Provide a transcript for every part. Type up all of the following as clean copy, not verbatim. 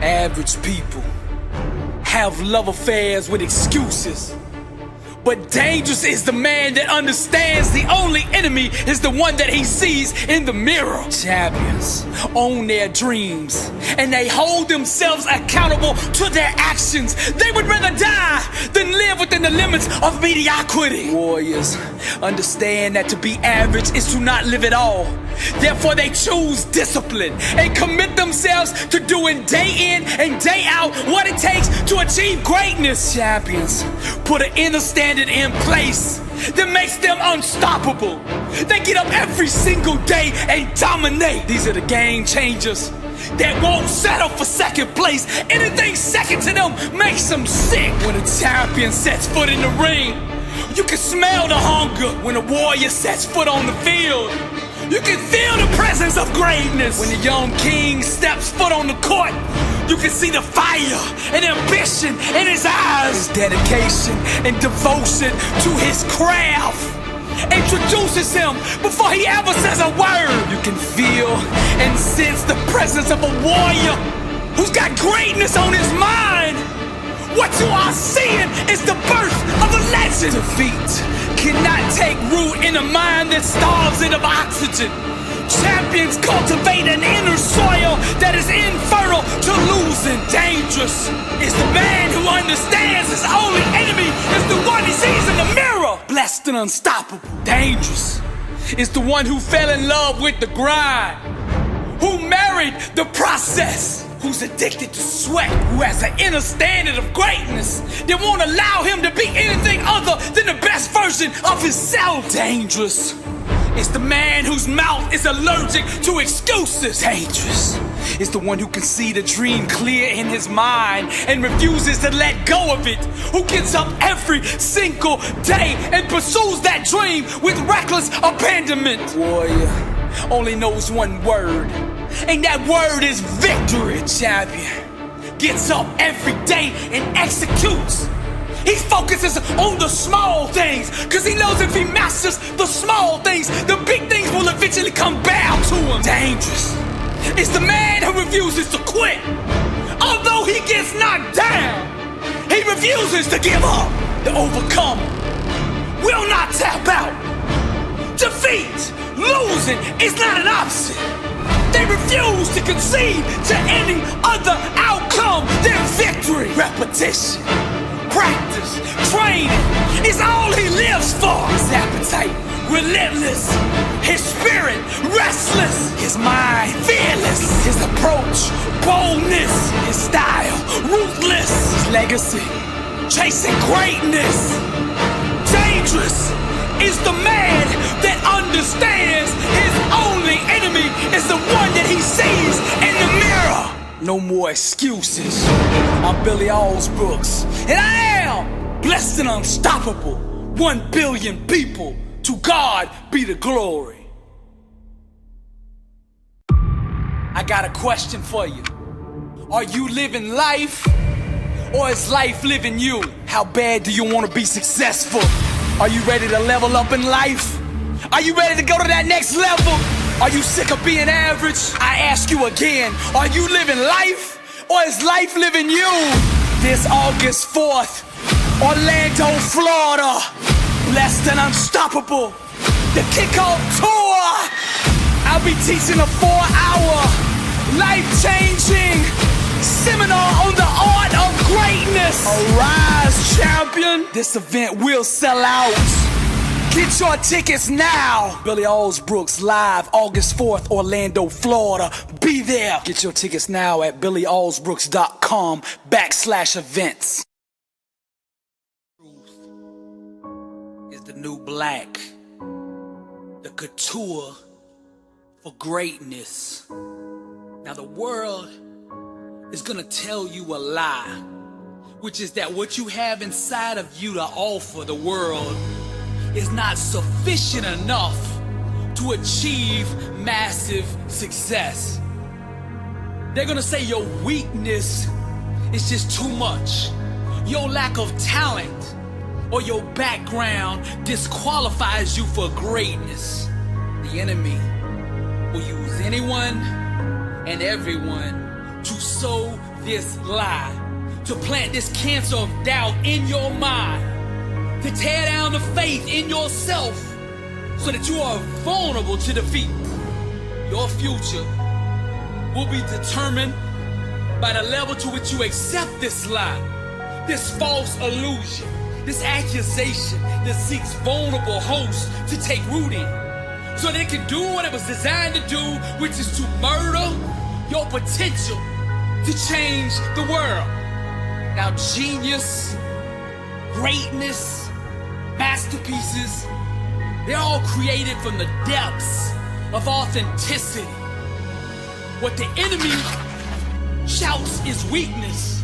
Average people have love affairs with excuses. But dangerous is the man that understands the only enemy is the one that he sees in the mirror. Champions own their dreams and they hold themselves accountable to their actions. They would rather die than live within the limits of mediocrity. Warriors understand that to be average is to not live at all. Therefore they choose discipline and commit themselves to doing day in and day out what it takes to achieve greatness. Champions put an inner standard in place that makes them unstoppable. They get up every single day and dominate. These are the game changers that won't settle for second place. Anything second to them makes them sick. When a champion sets foot in the ring, you can smell the hunger. When a warrior sets foot on the field, you can feel the presence of greatness. When the young king steps foot on the court, you can see the fire and ambition in his eyes. His dedication and devotion to his craft introduces him before he ever says a word. You can feel and sense the presence of a warrior who's got greatness on his mind. What you are seeing is the birth of a legend. Defeat cannot take root in a mind that starves it of oxygen. Champions cultivate an inner soil that is infertile to losing. Dangerous is the man who understands his only enemy is the one he sees in the mirror. Blessed and unstoppable. Dangerous is the one who fell in love with the grind, who married the process, who's addicted to sweat, who has an inner standard of greatness that won't allow him to be anything other than the best version of himself. Dangerous is the man whose mouth is allergic to excuses. Dangerous is the one who can see the dream clear in his mind and refuses to let go of it, who gets up every single day and pursues that dream with reckless abandonment. Warrior only knows one word, and that word is victory. Champion gets up every day and executes. He focuses on the small things, cause he knows if he masters the small things, the big things will eventually come bow to him. Dangerous is the man who refuses to quit. Although he gets knocked down, he refuses to give up. The overcomer will not tap out. Defeat, losing is not an option. They refuse to concede to any other outcome than victory. Repetition, practice, training is all he lives for. His appetite relentless, his spirit restless, his mind fearless, his approach boldness, his style ruthless, his legacy chasing greatness. Dangerous is the man that understands his only enemy is the one that he sees in the mirror. No more excuses. I'm Billy Allsbrooks, and I am blessed and unstoppable. 1 billion people, to God be the glory. I got a question for you. Are you living life, or is life living you? How bad do you want to be successful? Are you ready to level up in life? Are you ready to go to that next level? Are you sick of being average? I ask you again, are you living life, or is life living you? This August 4th, Orlando, Florida, blessed and unstoppable, the kickoff tour. I'll be teaching a 4-hour, life-changing seminar on the art of greatness. Arise, champion. This event will sell out. Get your tickets now. Billy Allsbrooks live August 4th, Orlando, Florida. Be there. Get your tickets now at billyallsbrooks.com/events. Truth is the new black. The couture for greatness. Now the world is gonna tell you a lie, which is that what you have inside of you to offer the world is not sufficient enough to achieve massive success. They're gonna say your weakness is just too much. Your lack of talent or your background disqualifies you for greatness. The enemy will use anyone and everyone to sow this lie, to plant this cancer of doubt in your mind, to tear down the faith in yourself so that you are vulnerable to defeat. Your future will be determined by the level to which you accept this lie, this false illusion, this accusation that seeks vulnerable hosts to take root in, so that it can do what it was designed to do, which is to murder your potential to change the world. Now, genius, greatness, masterpieces, they're all created from the depths of authenticity. What the enemy shouts is weakness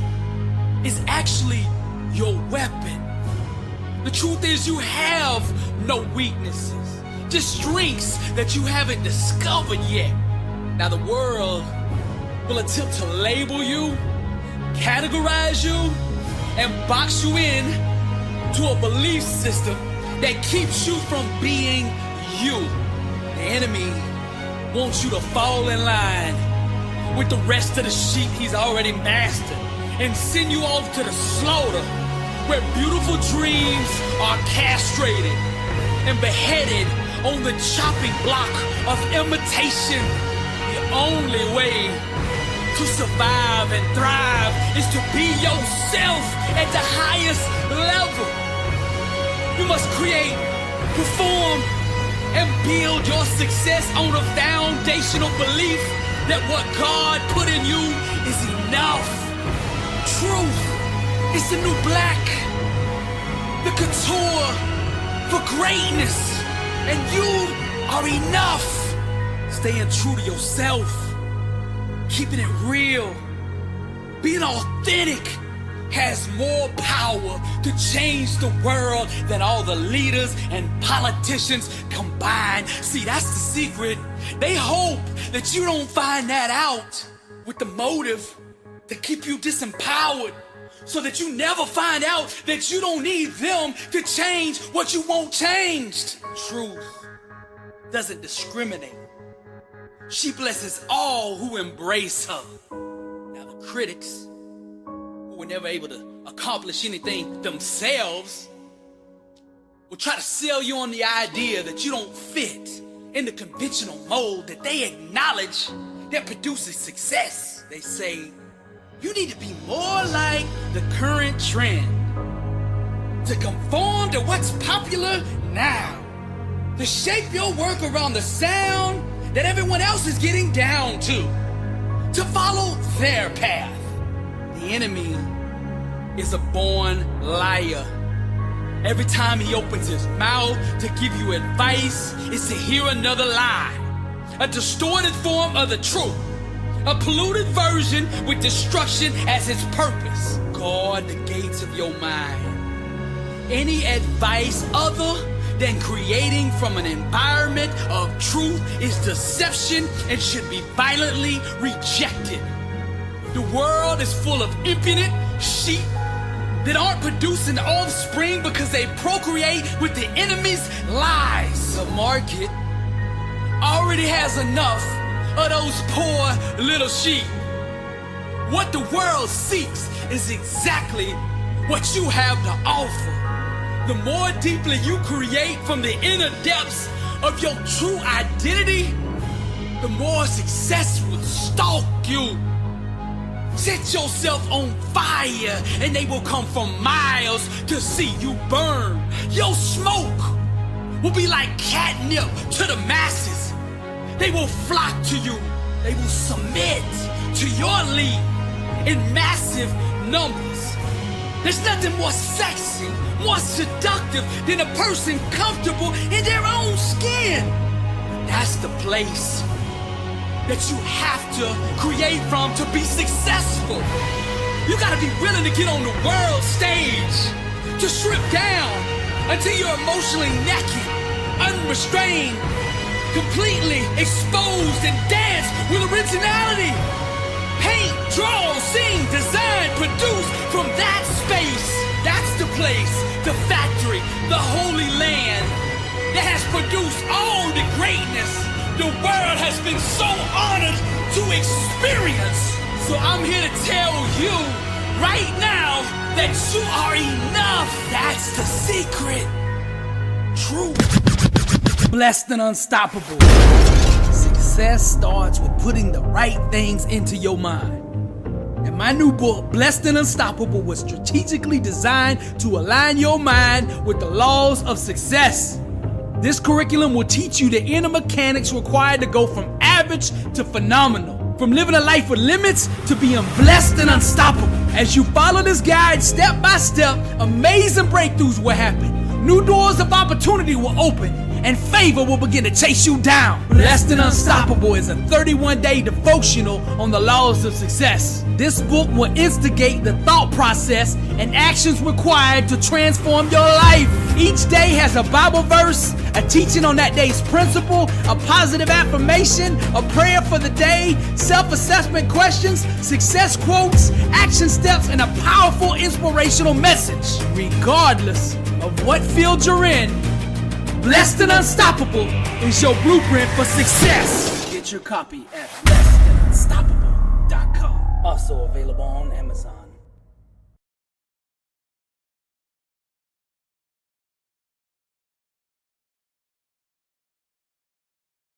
is actually your weapon. The truth is you have no weaknesses, just strengths that you haven't discovered yet. Now the world will attempt to label you, categorize you, and box you in to a belief system that keeps you from being you. The enemy wants you to fall in line with the rest of the sheep he's already mastered and send you off to the slaughter, where beautiful dreams are castrated and beheaded on the chopping block of imitation. The only way to survive and thrive is to be yourself at the highest level. You must create, perform, and build your success on a foundational belief that what God put in you is enough. Truth is the new black, the couture for greatness, and you are enough. Staying true to yourself, keeping it real, being authentic has more power to change the world than all the leaders and politicians combined. See, that's the secret. They hope that you don't find that out with the motive to keep you disempowered, so that you never find out that you don't need them to change what you want changed. Truth doesn't discriminate. She blesses all who embrace her. Now the critics, who were never able to accomplish anything themselves, will try to sell you on the idea that you don't fit in the conventional mold that they acknowledge that produces success. They say, you need to be more like the current trend, to conform to what's popular now, to shape your work around the sound that everyone else is getting down to follow their path. The enemy is a born liar. Every time he opens his mouth to give you advice, it's to hear another lie, a distorted form of the truth, a polluted version with destruction as its purpose. Guard the gates of your mind. Any advice other than creating from an environment of truth is deception and should be violently rejected. The world is full of impudent sheep that aren't producing offspring because they procreate with the enemy's lies. The market already has enough of those poor little sheep. What the world seeks is exactly what you have to offer. The more deeply you create from the inner depths of your true identity, the more success will stalk you. Set yourself on fire and they will come from miles to see you burn. Your smoke will be like catnip to the masses. They will flock to you. They will submit to your lead in massive numbers. There's nothing more sexy, more seductive than a person comfortable in their own skin. That's the place that you have to create from to be successful. You gotta be willing to get on the world stage, to strip down until you're emotionally naked, unrestrained, completely exposed, and dance with originality. Paint, draw, sing, design, produce from that space. That's the place, the factory, the holy land that has produced all the greatness the world has been so honored to experience. So I'm here to tell you right now that you are enough. That's the secret. True. Blessed and unstoppable. Success starts with putting the right things into your mind. And my new book, Blessed and Unstoppable, was strategically designed to align your mind with the laws of success. This curriculum will teach you the inner mechanics required to go from average to phenomenal. From living a life with limits to being blessed and unstoppable. As you follow this guide step by step, amazing breakthroughs will happen. New doors of opportunity will open, and favor will begin to chase you down. Blessed and Unstoppable is a 31-day devotional on the laws of success. This book will instigate the thought process and actions required to transform your life. Each day has a Bible verse, a teaching on that day's principle, a positive affirmation, a prayer for the day, self-assessment questions, success quotes, action steps, and a powerful inspirational message. Regardless of what field you're in, Blessed and Unstoppable is your blueprint for success. Get your copy at blessedandunstoppable.com. Also available on Amazon.